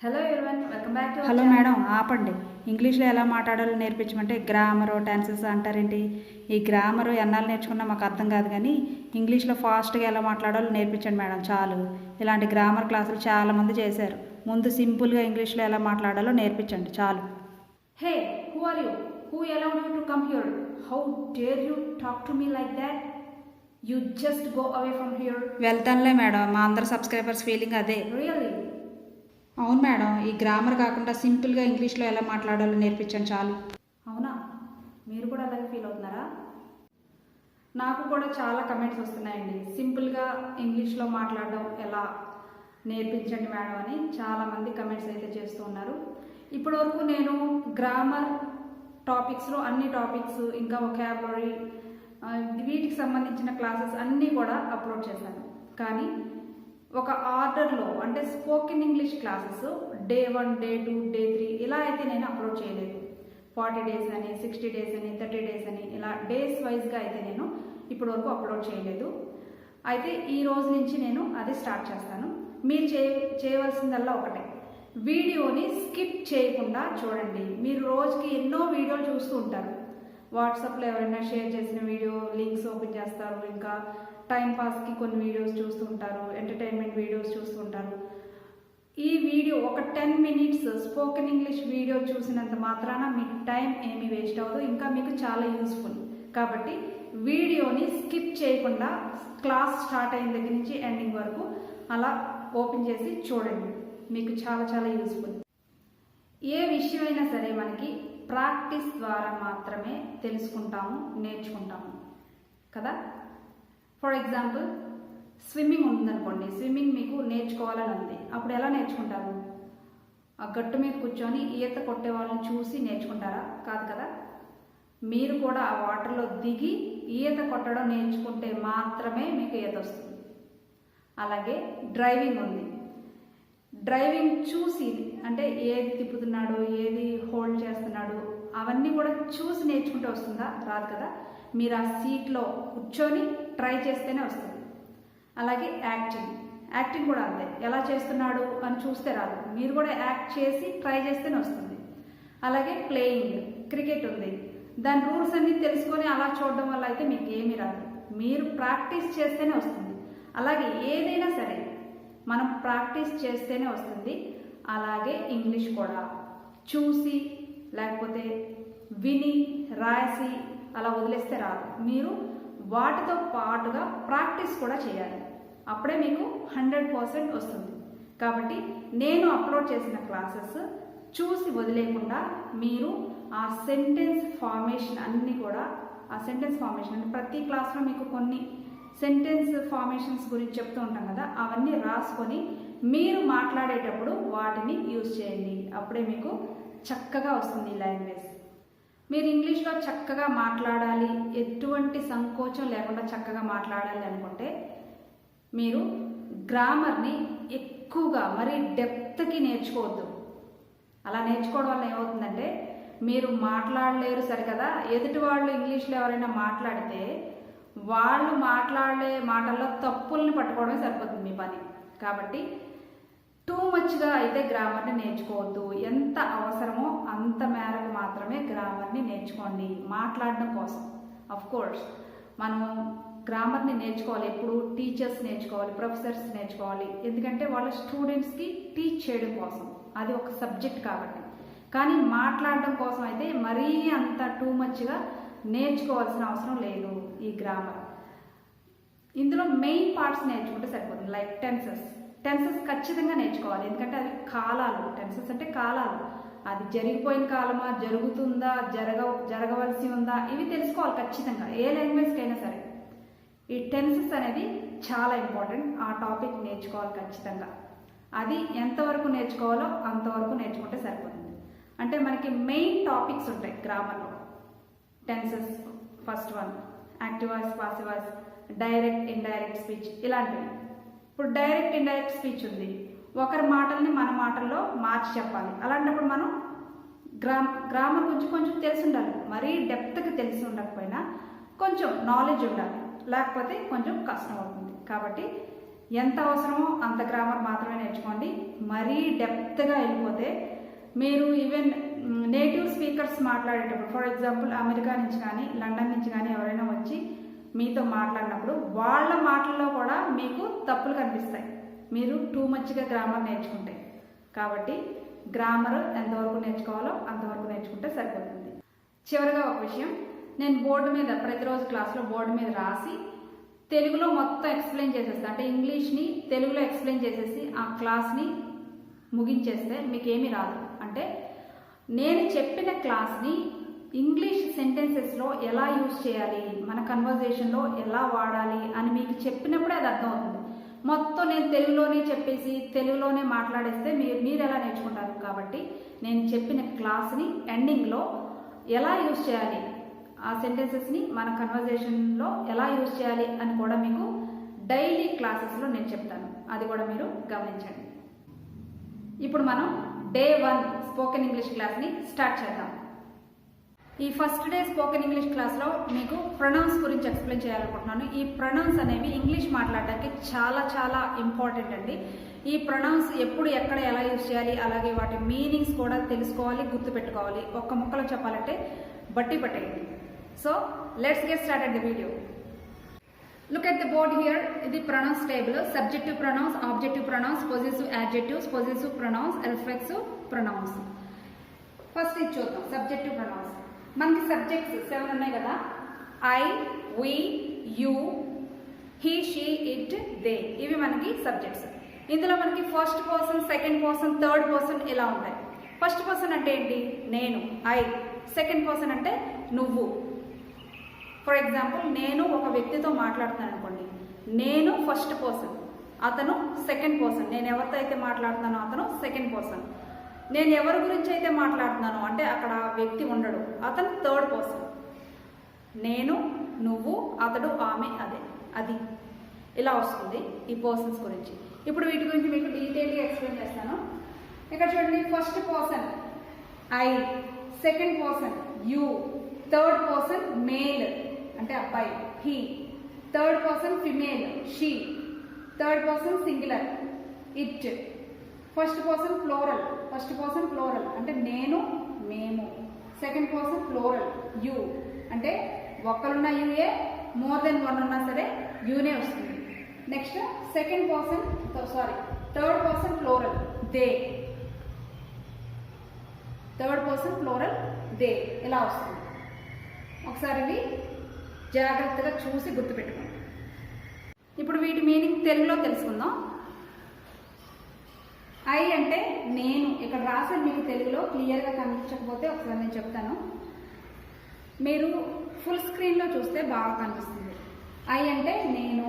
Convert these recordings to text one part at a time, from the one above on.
Hello everyone, welcome back to our hello channel. Madam, ఆపండి. ఇంగ్లీష్లో ఎలా మాట్లాడాలో నేర్పించమంటే గ్రామరు టెన్సెస్ అంటారేంటి? ఈ గ్రామరు ఎన్నాళ్ళు నేర్చుకున్నా మాకు అర్థం కాదు, కానీ ఇంగ్లీష్లో ఫాస్ట్గా ఎలా మాట్లాడాలో నేర్పించండి మేడం చాలు. ఇలాంటి గ్రామర్ క్లాసులు చాలామంది చేశారు. ముందు సింపుల్గా ఇంగ్లీష్లో ఎలా మాట్లాడాలో నేర్పించండి చాలు. Hey, who are you? Who allowed you to come here? How dare you talk to me like that? You just go away from here. వెళ్తానులే మేడం, మా అందరు సబ్స్క్రైబర్స్ ఫీలింగ్ అదే. Really? అవును మేడం, ఈ గ్రామర్ కాకుండా సింపుల్గా ఇంగ్లీష్లో ఎలా మాట్లాడాలో నేర్పించండి చాలు. అవునా? మీరు కూడా అలాగే ఫీల్ అవుతున్నారా? నాకు కూడా చాలా కమెంట్స్ వస్తున్నాయండి. సింపుల్గా ఇంగ్లీష్లో మాట్లాడడం ఎలా నేర్పించండి మేడం అని చాలామంది కమెంట్స్ అయితే చేస్తూ ఉన్నారు. ఇప్పటివరకు నేను గ్రామర్ టాపిక్స్లో అన్ని టాపిక్స్ ఇంకా వొకాబులరీ వీటికి సంబంధించిన క్లాసెస్ అన్నీ కూడా అప్లోడ్ చేశాను. కానీ ఒక ఆర్డర్లో అంటే spoken English classes Day.1, Day.2, Day.3 ఇలా అయితే నేను అప్లోడ్ చేయలేదు. 40 days అని, 60 days అని, 30 days అని ఇలా డేస్ వైజ్గా అయితే నేను ఇప్పటివరకు అప్లోడ్ చేయలేదు. అయితే ఈ రోజు నుంచి నేను అది స్టార్ట్ చేస్తాను. మీరు చేయవలసిందల్లా ఒకటే, వీడియోని స్కిప్ చేయకుండా చూడండి. మీరు రోజుకి ఎన్నో వీడియోలు చూస్తూ ఉంటారు. వాట్సాప్లో ఎవరైనా షేర్ చేసిన వీడియో లింక్స్ ఓపెన్ చేస్తారు, ఇంకా టైంపాస్కి కొన్ని వీడియోస్ చూస్తూ ఉంటారు, ఎంటర్టైన్మెంట్ వీడియోస్ చూస్తూ ఉంటారు. ఈ వీడియో ఒక 10 minutes స్పోకెన్ ఇంగ్లీష్ వీడియో చూసినంత మాత్రాన మీకు టైం ఏమీ వేస్ట్ అవ్వదు, ఇంకా మీకు చాలా యూస్ఫుల్. కాబట్టి వీడియోని స్కిప్ చేయకుండా క్లాస్ స్టార్ట్ అయిన దగ్గర నుంచి ఎండింగ్ వరకు అలా ఓపెన్ చేసి చూడండి, మీకు చాలా చాలా యూస్ఫుల్. ఏ విషయమైనా సరే మనకి ప్రాక్టీస్ ద్వారా మాత్రమే తెలుసుకుంటాము, నేర్చుకుంటాము కదా. ఫర్ ఎగ్జాంపుల్, స్విమ్మింగ్ ఉందనుకోండి, స్విమ్మింగ్ మీకు నేర్చుకోవాలని ఉంది. అప్పుడు ఎలా నేర్చుకుంటారు? ఆ గట్టు మీద కూర్చొని ఈత కొట్టే వాళ్ళని చూసి నేర్చుకుంటారా? కాదు కదా. మీరు కూడా ఆ వాటర్లో దిగి ఈత కొట్టడం నేర్చుకుంటే మాత్రమే మీకు ఈత వస్తుంది. అలాగే డ్రైవింగ్ ఉంది. డ్రైవింగ్ చూసి అంటే ఏది తిప్పుతున్నాడు, ఏది హోల్డ్ చేస్తున్నాడు, అవన్నీ కూడా చూసి నేర్చుకుంటే వస్తుందా? రాదు కదా. మీరు ఆ సీట్లో కూర్చొని ట్రై చేస్తేనే వస్తుంది. అలాగే యాక్టింగ్ కూడా అంతే. ఎలా చేస్తున్నాడు అని చూస్తే రాదు, మీరు కూడా యాక్ట్ చేసి ట్రై చేస్తేనే వస్తుంది. అలాగే ప్లేయింగ్, క్రికెట్ ఉంది. దాని రూల్స్ అన్నీ తెలుసుకొని అలా చూడడం వల్ల అయితే మీకు ఏమీ రాదు, మీరు ప్రాక్టీస్ చేస్తేనే వస్తుంది. అలాగే ఏదైనా సరే మనం ప్రాక్టీస్ చేస్తేనే వస్తుంది. అలాగే ఇంగ్లీష్ కూడా చూసి లేకపోతే విని రాసి అలా వదిలేస్తే రాదు. మీరు వాటితో పాటుగా ప్రాక్టీస్ కూడా చేయాలి, అప్పుడే మీకు 100% వస్తుంది. కాబట్టి నేను అప్లోడ్ చేసిన క్లాసెస్ చూసి వదిలేకుండా మీరు ఆ సెంటెన్స్ ఫార్మేషన్ అన్నీ కూడా, ఆ సెంటెన్స్ ఫార్మేషన్ అంటే ప్రతి క్లాస్లో మీకు కొన్ని సెంటెన్స్ ఫార్మేషన్స్ గురించి చెప్తూ ఉంటాం కదా, అవన్నీ రాసుకొని మీరు మాట్లాడేటప్పుడు వాటిని యూజ్ చేయండి, అప్పుడే మీకు చక్కగా వస్తుంది ఈ లాంగ్వేజ్. మీరు ఇంగ్లీష్లో చక్కగా మాట్లాడాలి, ఎటువంటి సంకోచం లేకుండా చక్కగా మాట్లాడాలి అనుకుంటే మీరు గ్రామర్ని ఎక్కువగా మరీ డెప్త్కి నేర్చుకోవద్దు. అలా నేర్చుకోవడం వల్ల ఏమవుతుందంటే మీరు మాట్లాడలేరు సరికదా. ఎదుటి వాళ్ళు ఇంగ్లీష్లో ఎవరైనా మాట్లాడితే వాళ్ళు మాట్లాడే మాటల్లో తప్పుల్ని పట్టుకోవడమే సరిపోతుంది మీ పని. కాబట్టి టూ మచ్గా అయితే గ్రామర్ని నేర్చుకోవద్దు. ఎంత అవసరమో అంత మేరకు మాత్రమే గ్రామర్ని నేర్చుకోండి మాట్లాడడం కోసం. అఫ్ కోర్స్ మనం గ్రామర్ని నేర్చుకోవాలి, ఎప్పుడు టీచర్స్ నేర్చుకోవాలి, ప్రొఫెసర్స్ నేర్చుకోవాలి, ఎందుకంటే వాళ్ళ స్టూడెంట్స్కి టీచ్ చేయడం కోసం, అది ఒక సబ్జెక్ట్ కాబట్టి. కానీ మాట్లాడడం కోసం అయితే మరీ అంత టూ మచ్గా నేర్చుకోవాల్సిన అవసరం లేదు ఈ గ్రామర్. ఇందులో మెయిన్ పార్ట్స్ నేర్చుకుంటే సరిపోతుంది. లైక్ టెన్సెస్ ఖచ్చితంగా నేర్చుకోవాలి, ఎందుకంటే అది కాలాలు. టెన్సెస్ అంటే కాలాలు, అది జరిగిపోయిన కాలమా, జరుగుతుందా, జరగవలసి ఉందా, ఇవి తెలుసుకోవాలి ఖచ్చితంగా ఏ లాంగ్వేజ్కి అయినా సరే. ఈ టెన్సెస్ అనేది చాలా ఇంపార్టెంట్, ఆ టాపిక్ నేర్చుకోవాలి ఖచ్చితంగా. అది ఎంతవరకు నేర్చుకోవాలో అంతవరకు నేర్చుకుంటే సరిపోతుంది. అంటే మనకి మెయిన్ టాపిక్స్ ఉంటాయి గ్రామర్లో. Tenses first one, active voice, passive voice, direct indirect speech ఇలాంటివి. ఇప్పుడు డైరెక్ట్ ఇండైరెక్ట్ స్పీచ్ ఉంది, ఒకరి మాటల్ని మన మాటల్లో మార్చి చెప్పాలి. అలాంటప్పుడు మనం గ్రామర్ కొంచెం తెలిసి ఉండాలి, మరీ డెప్త్కి తెలిసి ఉండకపోయినా కొంచెం నాలెడ్జ్ ఉండాలి, లేకపోతే కొంచెం కష్టం అవుతుంది. కాబట్టి ఎంత అవసరమో అంత గ్రామర్ మాత్రమే నేర్చుకోండి. మరీ డెప్త్గా వెళ్ళిపోతే మీరు ఈవెన్ నేటివ్ స్పీకర్స్ మాట్లాడేటప్పుడు, ఫర్ ఎగ్జాంపుల్ అమెరికా నుంచి కానీ లండన్ నుంచి కానీ ఎవరైనా వచ్చి మీతో మాట్లాడినప్పుడు వాళ్ళ మాటల్లో కూడా మీకు తప్పులు కనిపిస్తాయి మీరు టూ మచ్గా గ్రామర్ నేర్చుకుంటే. కాబట్టి గ్రామర్ ఎంతవరకు నేర్చుకోవాలో అంతవరకు నేర్చుకుంటే సరిపోతుంది. చివరిగా ఒక విషయం, నేను బోర్డు మీద ప్రతిరోజు క్లాస్లో బోర్డు మీద రాసి తెలుగులో మొత్తం ఎక్స్ప్లెయిన్ చేసేస్తాను. అంటే ఇంగ్లీష్ని తెలుగులో ఎక్స్ప్లెయిన్ చేసేసి ఆ క్లాస్ని ముగించేస్తే మీకేమీ రాదు. అంటే నేను చెప్పిన క్లాస్ని ఇంగ్లీష్ సెంటెన్సెస్లో ఎలా యూజ్ చేయాలి, మన కన్వర్జేషన్లో ఎలా వాడాలి అని మీకు చెప్పినప్పుడే అది అర్థమవుతుంది. మొత్తం నేను తెలుగులోనే చెప్పేసి తెలుగులోనే మాట్లాడేస్తే మీరు ఎలా నేర్చుకుంటారు? కాబట్టి నేను చెప్పిన క్లాస్ని ఎండింగ్లో ఎలా యూజ్ చేయాలి, ఆ సెంటెన్సెస్ని మన కన్వర్జేషన్లో ఎలా యూజ్ చేయాలి అని కూడా మీకు డైలీ క్లాసెస్లో నేను చెప్తాను. అది కూడా మీరు గమనించండి. ఇప్పుడు మనం Day 1 స్పోకెన్ ఇంగ్లీష్ క్లాస్ని స్టార్ట్ చేద్దాం. ఈ ఫస్ట్ డే స్పోకెన్ ఇంగ్లీష్ క్లాస్లో మీకు ప్రొనౌన్స్ గురించి ఎక్స్ప్లెయిన్ చేయాలనుకుంటున్నాను. ఈ ప్రొనౌన్స్ అనేవి ఇంగ్లీష్ మాట్లాడడానికి చాలా చాలా ఇంపార్టెంట్ అండి. ఈ ప్రొనౌన్స్ ఎప్పుడు ఎక్కడ ఎలా యూజ్ చేయాలి, అలాగే వాటి మీనింగ్స్ కూడా తెలుసుకోవాలి, గుర్తుపెట్టుకోవాలి. ఒక్క ముక్కలో చెప్పాలంటే బట్టి పట్టేయండి. So let's get started the video. Look at the board here. The pronouns table: subjective pronouns, objective pronouns, possessive adjectives, possessive pronouns, reflexive pronouns. First ఇది చూద్దాం, subjective pronouns. మనకి సబ్జెక్ట్స్ 7 ఉన్నాయి కదా. I, we, you, he, she, it, they. ఇవి మనకి subjects. ఇందులో మనకి first person, second person, third person ఇలా ఉంటాయి. ఫస్ట్ పర్సన్ అంటే ఏంటి? నేను, ఐ. సెకండ్ పర్సన్ అంటే నువ్వు. ఫర్ ఎగ్జాంపుల్ నేను ఒక వ్యక్తితో మాట్లాడుతాను అనుకోండి, నేను ఫస్ట్ పర్సన్, అతను సెకండ్ పర్సన్. నేను ఎవరితో అయితే మాట్లాడుతున్నానో అతను సెకండ్ పర్సన్. నేను ఎవరి గురించి అయితే మాట్లాడుతున్నానో అంటే అక్కడ వ్యక్తి ఉండడు, అతను థర్డ్ పర్సన్. నేను, నువ్వు, అతడు, ఆమె, అదే, అది ఇలా వస్తుంది ఈ పర్సన్స్ గురించి. ఇప్పుడు వీటి గురించి మీకు డీటెయిల్గా ఎక్స్ప్లెయిన్ చేస్తాను. ఇక్కడ చూడండి, first person I, second person you, third person male అంటే అబ్బాయి he, third person female she, third person singular it, first person plural అంటే నేను, మేము, సెకండ్ పర్సన్ ప్లోరల్ యూ అంటే ఒక్కరున్న యూఏ, మోర్ దెన్ వన్ ఉన్నా సరే యూనే వస్తుంది. Next third person plural they, third person plural they ఇలా వస్తుంది. ఒకసారి ఇవి జాగ్రత్తగా చూసి గుర్తుపెట్టుకోండి. ఇప్పుడు వీటి మీనింగ్ తెలుగులో తెలుసుకుందాం. ఐ అంటే నేను. ఇక్కడ రాసి మీకు తెలుగులో క్లియర్గా కనిపించకపోతే ఒకసారి నేను చెప్తాను. మీరు ఫుల్ స్క్రీన్లో చూస్తే బాగా కనిపిస్తుంది. ఐ అంటే నేను,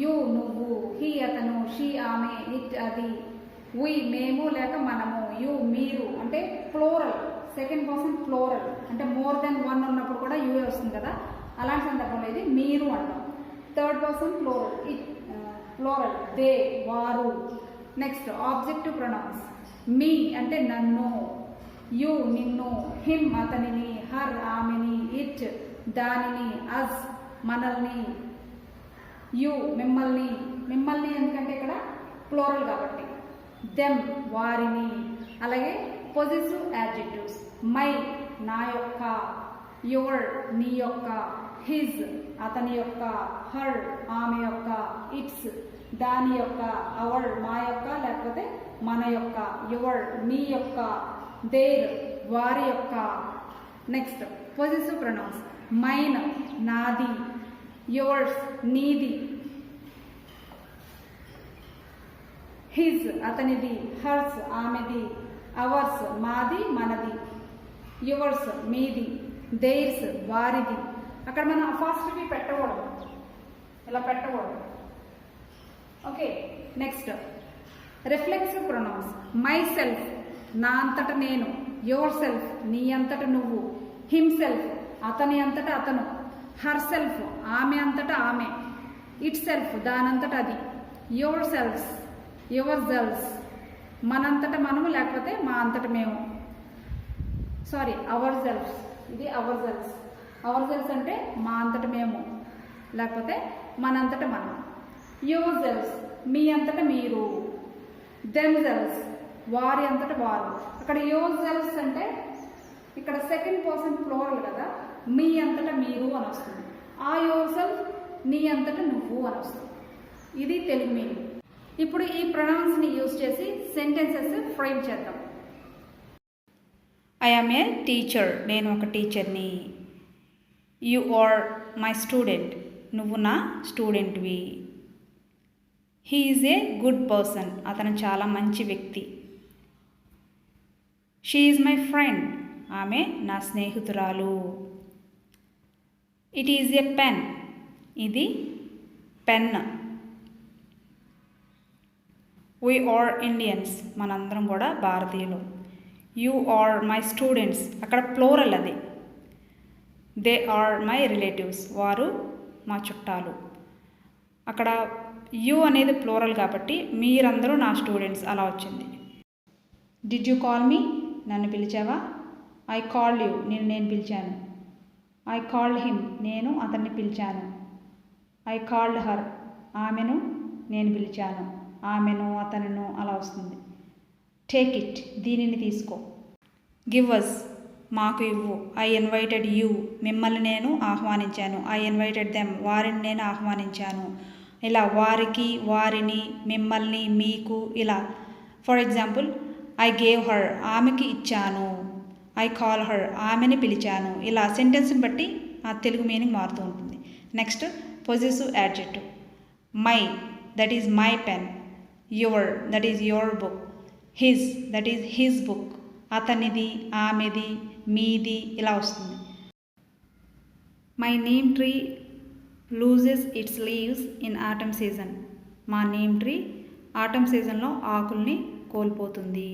యూ నువ్వు, హీ అతను, షీ ఆమె, ఇట్ అది, వి మేము లేక మనము, యూ మీరు అంటే ప్లోరల్. సెకండ్ పర్సన్ ప్లోరల్ అంటే మోర్ దెన్ వన్ ఉన్నప్పుడు కూడా యూఏ వస్తుంది కదా, అలాంటి సందర్భంలో ఇది మీరు అంటాం. Third person plural it, plural they వారు. Next objective pronouns. మీ అంటే నన్ను, యూ నిన్ను, హిమ్ అతనిని, హర్ ఆమెని, ఇట్ దానిని, అస్ మనల్ని, యూ మిమ్మల్ని ఎందుకంటే ఇక్కడ ప్లోరల్ కాబట్టి, దెమ్ వారిని. అలాగే పొజిటివ్ యాడ్జెక్టివ్స్. మై నా యొక్క, యువర్ నీ యొక్క, హిజ్ అతని యొక్క, హర్ ఆమె యొక్క, ఇట్స్ దాని యొక్క, అవర్ మా యొక్క లేకపోతే మన యొక్క, యువర్ మీ యొక్క, దేర్ వారి యొక్క. Next positive pronouns. మైన్ నాది, యువర్స్ నీది, హిజ్ అతనిది, హర్స్ ఆమెది, అవర్స్ మాది మనది, యువర్స్ మీది, దేర్స్ వారిది. అక్కడ మనం అపాస్ట్రఫీ పెట్టకూడదు, ఇలా పెట్టకూడదు. Okay. Next reflexive pronounce. My self నా అంతట నేను, యువర్ సెల్ఫ్ నీ అంతట నువ్వు, హిమ్ సెల్ఫ్ అతని అంతట అతను, హర్ సెల్ఫ్ ఆమె అంతట ఆమె, ఇట్ సెల్ఫ్ దానంతట అది, యువర్ సెల్ఫ్స్ యువర్ సెల్ఫ్స్ మనంతట మనము లేకపోతే మా అంతట మేము, అవర్ సెల్ఫ్స్ ఇది అవర్ సెల్ఫ్స్. అవర్ సెల్ఫ్స్ అంటే మా అంతట మేము లేకపోతే మనంతట మనం. యువర్ సెల్ఫ్స్ మీ అంతటా మీరు. themselves వారి అంతటా వారు. అక్కడ yourselves అంటే ఇక్కడ సెకండ్ పర్సన్ ప్లూరల్ కదా, మీ అంతటా మీరు అని వస్తుంది. ఆ yourself నీ అంతటా నువ్వు అని వస్తుంది. ఇది తెలుగు మీనింగ్. ఇప్పుడు ఈ ప్రొనౌన్స్ని యూజ్ చేసి సెంటెన్సెస్ ఫ్రేమ్ చేద్దాం. ఐ ఆమ్ ఏ టీచర్, నేను ఒక టీచర్ని. యు ఆర్ మై స్టూడెంట్, నువ్వు నా స్టూడెంట్వి. He is a good person, అతను చాలా మంచి వ్యక్తి. షీ ఈజ్ మై ఫ్రెండ్, ఆమె నా స్నేహితురాలు. ఇట్ ఈజ్ ఏ పెన్, ఇది పెన్. వీ ఆర్ ఇండియన్స్, మనందరం కూడా భారతీయులు. యూ ఆర్ మై స్టూడెంట్స్, అక్కడ ప్లూరల్ అది. దే ఆర్ మై రిలేటివ్స్, వారు మా చుట్టాలు. అక్కడ యూ అనేది ప్లూరల్ కాబట్టి మీరందరూ నా స్టూడెంట్స్ అలా వచ్చింది. డిడ్ యూ కాల్ మీ, నన్ను పిలిచావా? ఐ కాల్డ్ యూ, నేను పిలిచాను. ఐ కాల్డ్ హిమ్, నేను అతన్ని పిలిచాను. ఐ కాల్డ్ హర్, ఆమెను నేను పిలిచాను. ఆమెను అతనును అలా వస్తుంది. టేక్ ఇట్, దీనిని తీసుకో. గివ్ అస్, మాకు ఇవ్వు. ఐ ఇన్వైటెడ్ యూ, మిమ్మల్ని నేను ఆహ్వానించాను. ఐ ఇన్వైటెడ్ దెమ్, వారిని నేను ఆహ్వానించాను. ఇలా వారికి, వారిని, మిమ్మల్ని, మీకు ఇలా. For example, I gave her, ఆమెకి ఇచ్చాను. ఐ కాల్ హర్, ఆమెని పిలిచాను. ఇలా సెంటెన్స్ని బట్టి ఆ తెలుగు మీనింగ్ మారుతూ ఉంటుంది. Next positive adjective. My, that is my pen. Your, that is your book. His, that is his book. అతనిది, ఆమెది, మీది ఇలా వస్తుంది. My neem tree loses it's leaves in atom season. మా నీమ్ ట్రీ ఆటమ్ సీజన్లో ఆకుల్ని కోల్పోతుంది.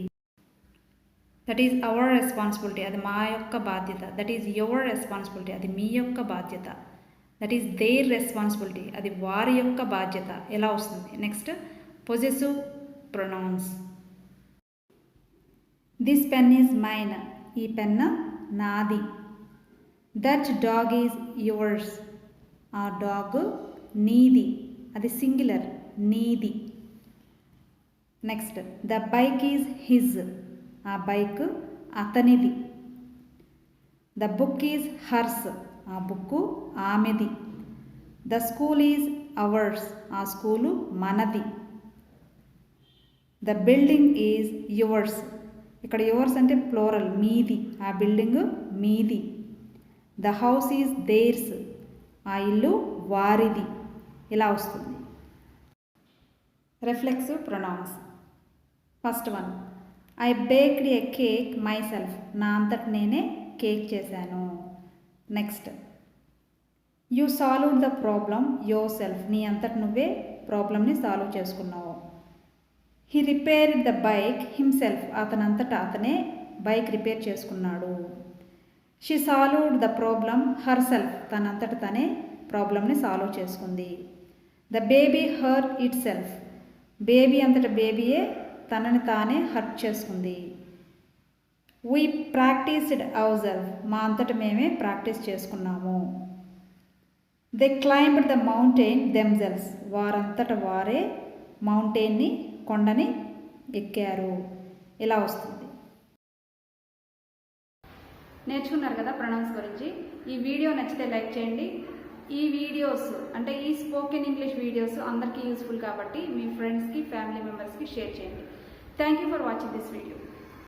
దట్ ఈజ్ అవర్ రెస్పాన్సిబిలిటీ, అది మా యొక్క బాధ్యత. దట్ ఈజ్ యువర్ రెస్పాన్సిబిలిటీ, అది మీ యొక్క బాధ్యత. దట్ ఈజ్ దేర్ రెస్పాన్సిబిలిటీ, అది వారి యొక్క బాధ్యత ఇలా వస్తుంది. Next possessive pronouns. This pen is mine, ఈ పెన్ నాది. దట్ డాగ్ ఈజ్ యువర్స్, ఆ డాగ్ నీది, అది సింగులర్, నీది. Next the bike is his, ఆ బైక్ అతనిది. ద బుక్ ఈజ్ హర్స్, ఆ బుక్కు ఆమెది. ద స్కూల్ ఈజ్ అవర్స్, ఆ స్కూలు మనది. ద బిల్డింగ్ ఈజ్ యువర్స్, ఇక్కడ యువర్స్ అంటే ప్లోరల్, మీది, ఆ బిల్డింగ్ మీది. ద హౌస్ ఈజ్ దేర్స్, ఆ ఇల్లు వారిది ఇలా వస్తుంది. Reflexive pronouns. First one, I baked a cake myself, నా అంతటి నేనే కేక్ చేశాను. Next, you solved the problem yourself, నీ అంతటి నువ్వే ప్రాబ్లమ్ని సాల్వ్ చేసుకున్నావు. He repaired the bike himself, అతనంతటా అతనే బైక్ రిపేర్ చేసుకున్నాడు. She solved the problem herself, తనంతట తనే ప్రాబ్లమ్ని సాల్వ్ చేసుకుంది. The baby hurt itself, baby అంతటా బేబీయే తనని తానే హర్ట్ చేసుకుంది. వీ ప్రాక్టీస్డ్ అవర్ సెల్ఫ్, మా అంతట మేమే ప్రాక్టీస్ చేసుకున్నాము. They climbed the mountain themselves, వారంతట వారే మౌంటైన్ని, కొండని ఎక్కారు ఇలా వస్తుంది. నేర్చుకున్నారు కదా ప్రొనౌన్స్ గురించి. ఈ వీడియో నచ్చితే లైక్ చేయండి. ఈ వీడియోస్ అంటే ఈ స్పోకెన్ ఇంగ్లీష్ వీడియోస్ అందరికీ యూస్ఫుల్ కాబట్టి మీ ఫ్రెండ్స్కి, ఫ్యామిలీ మెంబర్స్కి షేర్ చేయండి. Thank you for watching this video.